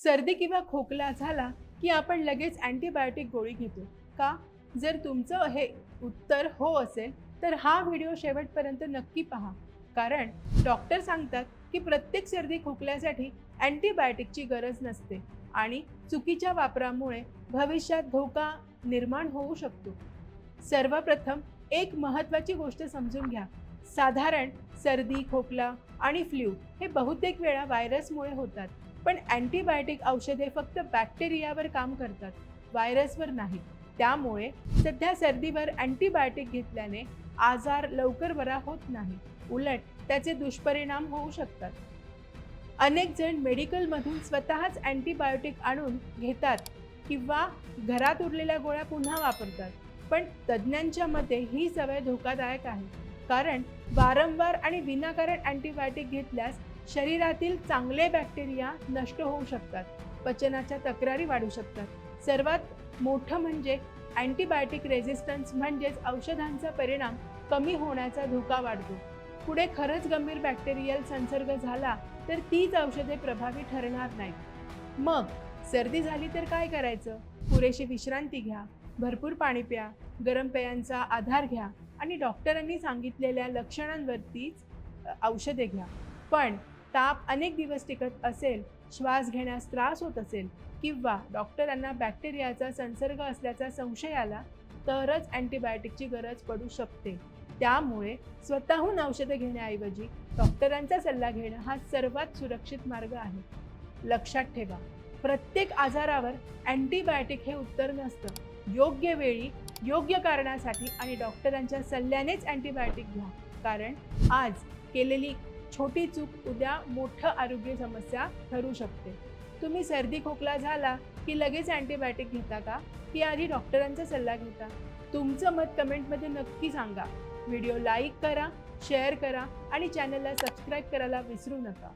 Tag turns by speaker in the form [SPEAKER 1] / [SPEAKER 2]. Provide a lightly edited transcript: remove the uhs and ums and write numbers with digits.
[SPEAKER 1] सर्दी किंवा खोकला झाला की आपण लगेच अँटीबायोटिक गोळी घेतो का? जर तुमचं हे उत्तर हो असेल तर हा व्हिडिओ शेवटपर्यंत नक्की पहा. कारण डॉक्टर सांगतात की प्रत्येक सर्दी खोकल्यासाठी अँटीबायोटिकची गरज नसते आणि चुकीच्या वापरामुळे भविष्यात धोका निर्माण होऊ शकतो. सर्वप्रथम एक महत्त्वाची गोष्ट समजून घ्या. साधारण सर्दी, खोकला आणि फ्लू हे बहुतेक वेळा व्हायरसमुळे होतात. पण अँटीबायोटिक औषधे फक्त बॅक्टेरियावर काम करतात, व्हायरसवर नाही. त्यामुळे सध्या सर्दीवर अँटीबायोटिक घेतल्याने आजार लवकर बरा होत नाही, उलट त्याचे दुष्परिणाम होऊ शकतात. अनेक जण मेडिकलमधून स्वतःच अँटीबायोटिक आणून घेतात किंवा घरात उरलेल्या गोळ्या पुन्हा वापरतात. पण तज्ज्ञांच्या मते ही सवय धोकादायक आहे. कारण वारंवार आणि विनाकारण अँटीबायोटिक घेतल्यास शरीरातील चांगले बॅक्टेरिया नष्ट होऊ शकतात, पचनाच्या तक्रारी वाढू शकतात. सर्वात मोठं म्हणजे अँटीबायोटिक रेझिस्टन्स म्हणजेच औषधांचा परिणाम कमी होण्याचा धोका वाढतो. पुढे खरंच गंभीर बॅक्टेरियल संसर्ग झाला तर तीच औषधे प्रभावी ठरणार नाहीत. मग सर्दी झाली तर काय करायचं? पुरेशी विश्रांती घ्या, भरपूर पाणी प्या, गरम पेयांचा आधार घ्या आणि डॉक्टरांनी सांगितलेल्या लक्षणांवरतीच औषधे घ्या. पण ताप अनेक दिवस टिकत असेल, श्वास घेण्यास त्रास होत असेल किंवा डॉक्टरांना बॅक्टेरियाचा संसर्ग असल्याचा संशय आला तरच अँटीबायोटिकची गरज पडू शकते. त्यामुळे स्वतःहून औषधे घेण्याऐवजी डॉक्टरांचा सल्ला घेणं हा सर्वात सुरक्षित मार्ग आहे. लक्षात ठेवा, प्रत्येक आजारावर अँटीबायोटिक हे उत्तर नसतं. योग्य वेळी, योग्य कारणासाठी आणि डॉक्टरांच्या सल्ल्यानेच अँटीबायोटिक घ्या. कारण आज केलेली छोटी चूक उद्या मोठं आरोग्य समस्या ठरू शकते. तुम्ही सर्दी खोकला झाला की लगेच अँटीबायोटिक घेता का, की आधी डॉक्टरांचा सल्ला घेता? तुमचं मत कमेंटमध्ये नक्की सांगा. व्हिडिओ लाईक करा, शेअर करा आणि चॅनलला सबस्क्राईब करायला विसरू नका.